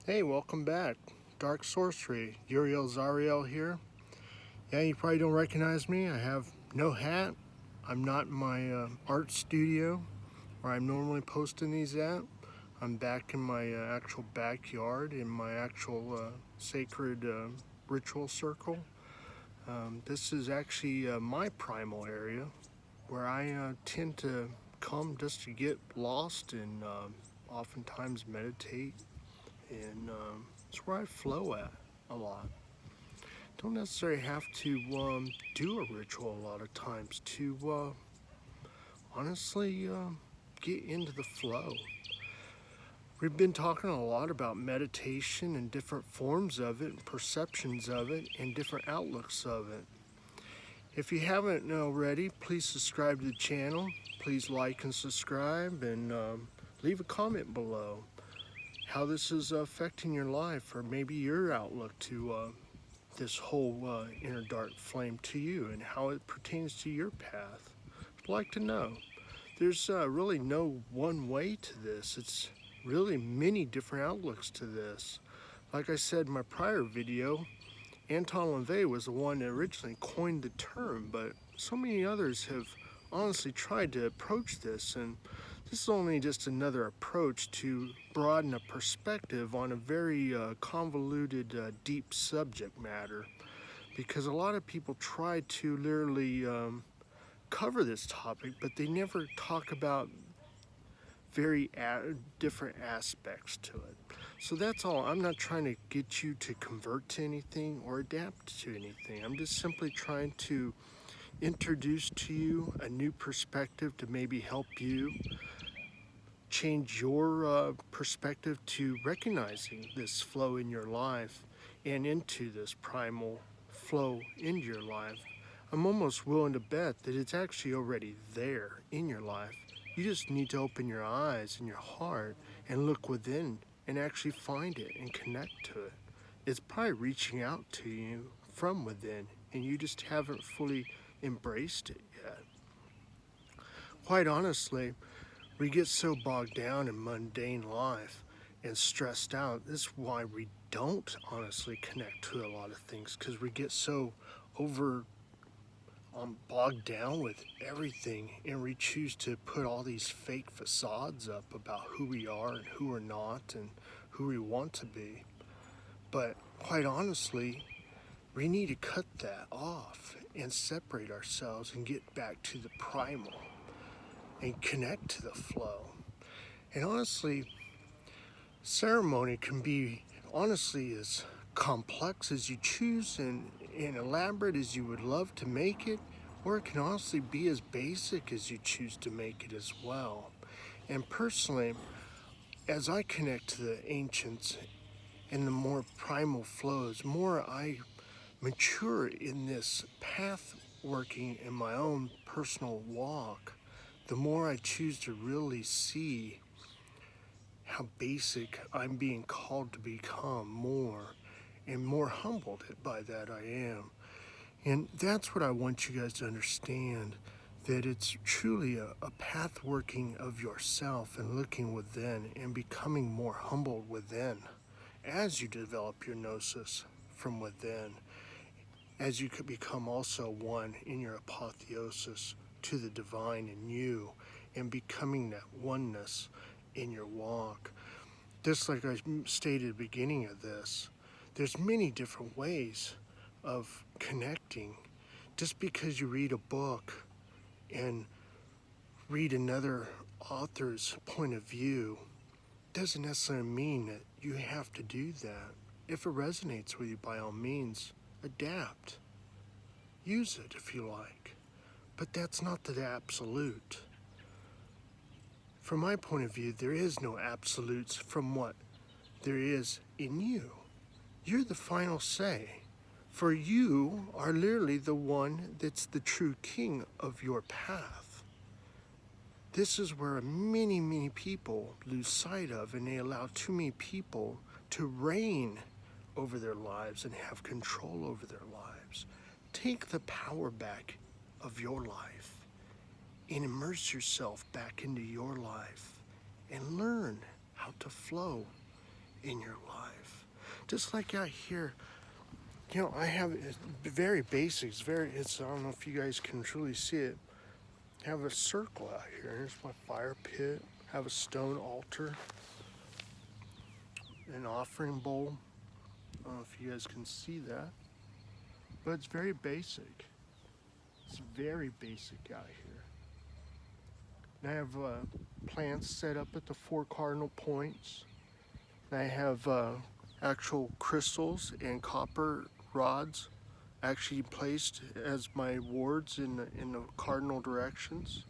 Hey, welcome back. Dark Sorcery, Uriel Zahriel here. Yeah, you probably don't recognize me. I have no hat. I'm not in my art studio where I'm normally posting these at. I'm back in my actual backyard in my actual sacred ritual circle. This is actually my primal area where I tend to come just to get lost and oftentimes meditate, and it's where I flow at a lot. Don't necessarily have to do a ritual a lot of times to honestly get into the flow. We've been talking a lot about meditation and different forms of it, and perceptions of it, and different outlooks of it. If you haven't already, please subscribe to the channel. Please like and subscribe, and leave a comment below how this is affecting your life, or maybe your outlook to this whole inner dark flame to you, and how it pertains to your path. I'd like to know. There's really no one way to this. It's really many different outlooks to this. Like I said in my prior video, Anton LaVey was the one that originally coined the term, but so many others have honestly tried to approach this, and this is only just another approach to broaden a perspective on a very convoluted, deep subject matter, because a lot of people try to literally cover this topic, but they never talk about very different aspects to it. So that's all. I'm not trying to get you to convert to anything or adapt to anything. I'm just simply trying to introduce to you a new perspective to maybe help you change your perspective to recognizing this flow in your life and into this primal flow into your life. I'm almost willing to bet that it's actually already there in your life. You just need to open your eyes and your heart and look within and actually find it and connect to it. It's probably reaching out to you from within, and you just haven't fully embraced it yet. Quite honestly, we get so bogged down in mundane life and stressed out. This is why we don't honestly connect to a lot of things, because we get so over bogged down with everything, and we choose to put all these fake facades up about who we are and who we're not and who we want to be. But quite honestly, we need to cut that off and separate ourselves and get back to the primal and connect to the flow. And honestly, ceremony can be honestly as complex as you choose and elaborate as you would love to make it, or it can honestly be as basic as you choose to make it as well. And personally, as I connect to the ancients and the more primal flows, more I mature in this path working in my own personal walk, the more I choose to really see how basic I'm being called to become more, and more humbled by that I am. And that's what I want you guys to understand, that it's truly a path working of yourself and looking within and becoming more humbled within as you develop your gnosis from within, as you could become also one in your apotheosis to the divine in you and becoming that oneness in your walk. Just like I stated at the beginning of this, there's many different ways of connecting. Just because you read a book and read another author's point of view doesn't necessarily mean that you have to do that. If it resonates with you, by all means, adapt. Use it if you like. But that's not the absolute. From my point of view, there is no absolutes from what there is in you. You're the final say. For you are literally the one that's the true king of your path. This is where many, many people lose sight of, and they allow too many people to reign over their lives and have control over their lives. Take the power back of your life and immerse yourself back into your life and learn how to flow in your life. Just like out here, I have it's very basic. I don't know if you guys can truly see it. I have a circle out here. Here's my fire pit. I have a stone altar, an offering bowl. I don't know if you guys can see that, but it's very basic. It's very basic out here. And I have plants set up at the 4 cardinal points. And I have actual crystals and copper rods actually placed as my wards in the cardinal directions.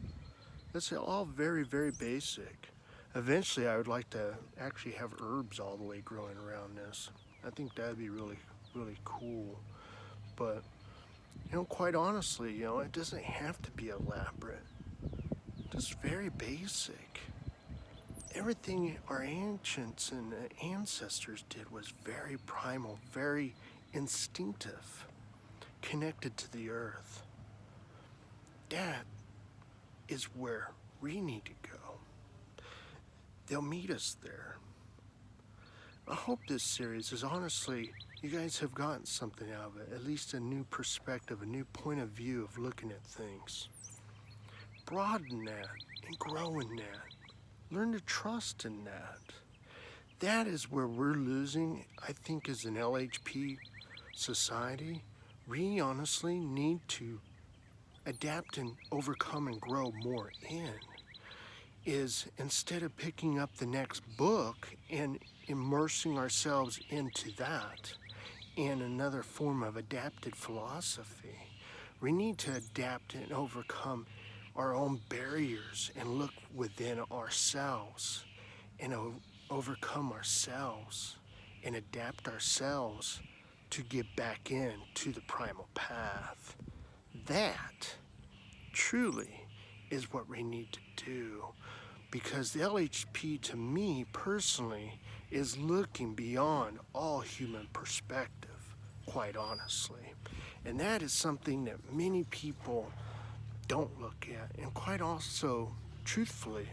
That's all very, very basic. Eventually, I would like to actually have herbs all the way growing around this. I think that'd be really, really cool. But, quite honestly, it doesn't have to be elaborate. Just very basic. Everything our ancients and ancestors did was very primal, very instinctive, connected to the earth. That is where we need to go. They'll meet us there. I hope this series is honestly, you guys have gotten something out of it, at least a new perspective, a new point of view of looking at things. Broaden that and grow in that. Learn to trust in that. That is where we're losing, I think, as an LHP society. We honestly need to adapt and overcome and grow more in. Is instead of picking up the next book and immersing ourselves into that in another form of adapted philosophy, we need to adapt and overcome our own barriers and look within ourselves and overcome ourselves and adapt ourselves to get back in to the primal path. That truly is what we need to do, because the LHP, to me personally, is looking beyond all human perspective, quite honestly. And that is something that many people don't look at. And quite also, truthfully,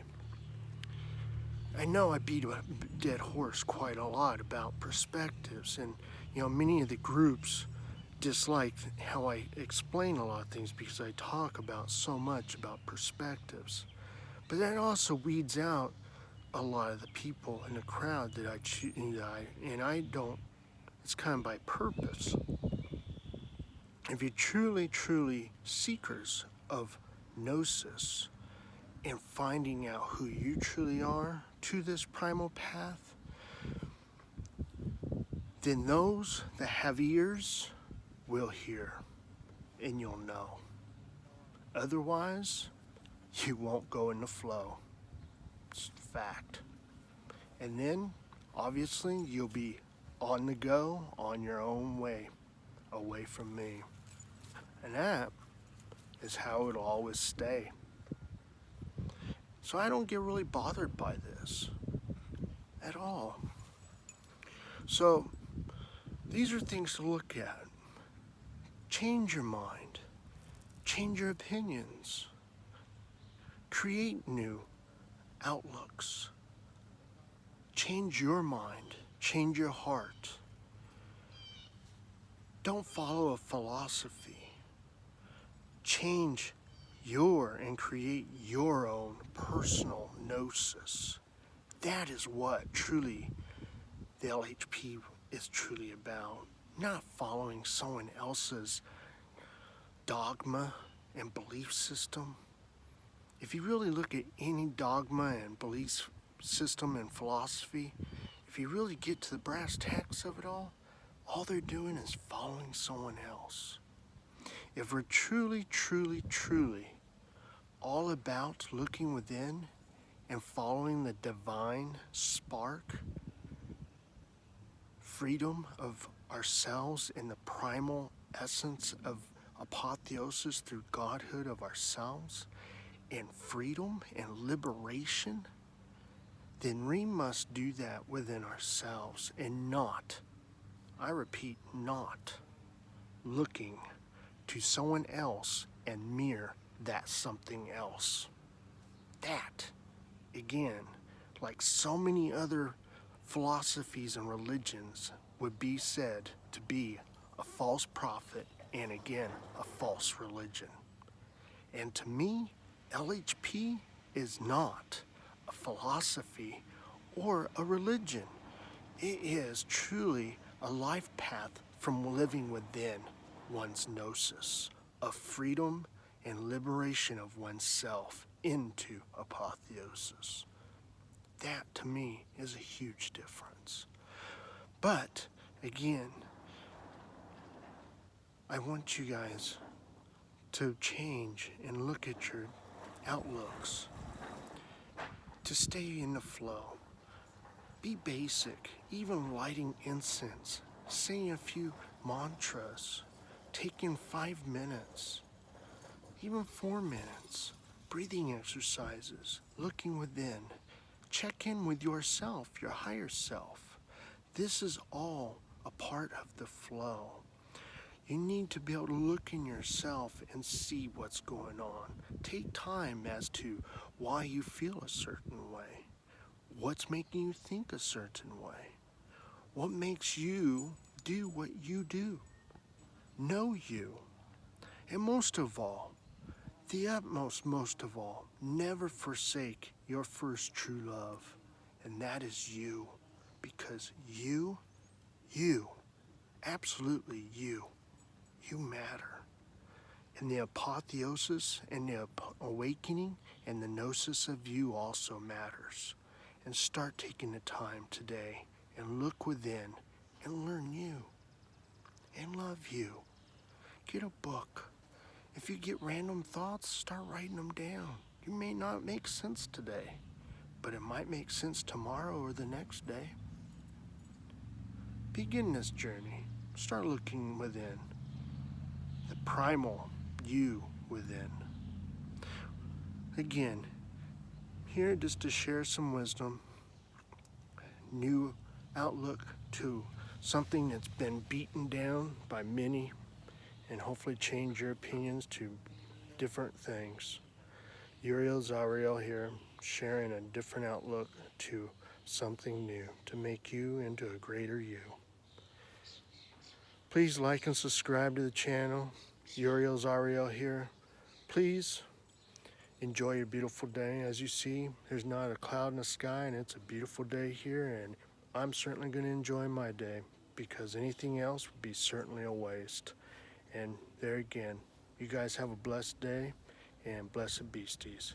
I know I beat a dead horse quite a lot about perspectives, and many of the groups dislike how I explain a lot of things because I talk about so much about perspectives. But that also weeds out a lot of the people in the crowd that I choose, and I don't. It's kind of by purpose. If you're truly seekers of gnosis and finding out who you truly are to this primal path, then those that have ears will hear, and you'll know. Otherwise, you won't go in the flow. It's a fact. And then, obviously, you'll be on the go, on your own way, away from me. And that is how it'll always stay. So I don't get really bothered by this at all. So these are things to look at. Change your mind. Change your opinions. Create new outlooks. Change your mind. Change your heart. Don't follow a philosophy. Change and create your own personal gnosis. That is what truly the LHP is truly about. Not following someone else's dogma and belief system. If you really look at any dogma and belief system and philosophy, if you really get to the brass tacks of it all they're doing is following someone else. If we're truly all about looking within and following the divine spark, freedom of ourselves in the primal essence of apotheosis through godhood of ourselves, and freedom and liberation, then we must do that within ourselves and not, I repeat, not looking to someone else and mirror that something else. That, again, like so many other philosophies and religions would be said to be a false prophet and again a false religion. And to me, LHP is not a philosophy or a religion. It is truly a life path from living within one's gnosis of freedom and liberation of oneself into apotheosis. That to me is a huge difference. But again, I want you guys to change and look at your outlooks, to stay in the flow. Be basic, even lighting incense, saying a few mantras, taking 5 minutes, even 4 minutes, breathing exercises, looking within. Check in with yourself, your higher self. This is all a part of the flow. You need to be able to look in yourself and see what's going on. Take time as to why you feel a certain way. What's making you think a certain way? What makes you do what you do? Know you. And most of all, the utmost most of all, never forsake your first true love. And that is you. Because you, absolutely you matter. And the apotheosis and the awakening and the gnosis of you also matters. And start taking the time today and look within and learn you and love you. Get a book. If you get random thoughts, start writing them down. You may not make sense today, but it might make sense tomorrow or the next day. Begin this journey. Start looking within. The primal you within. Again, here just to share some wisdom, new outlook to something that's been beaten down by many, and hopefully change your opinions to different things. Uriel Zahriel here, sharing a different outlook to something new to make you into a greater you. Please like and subscribe to the channel. Uriel Zahriel here. Please enjoy your beautiful day. As you see, there's not a cloud in the sky, and it's a beautiful day here, and I'm certainly going to enjoy my day, because anything else would be certainly a waste. And there again, you guys have a blessed day, and blessed beasties.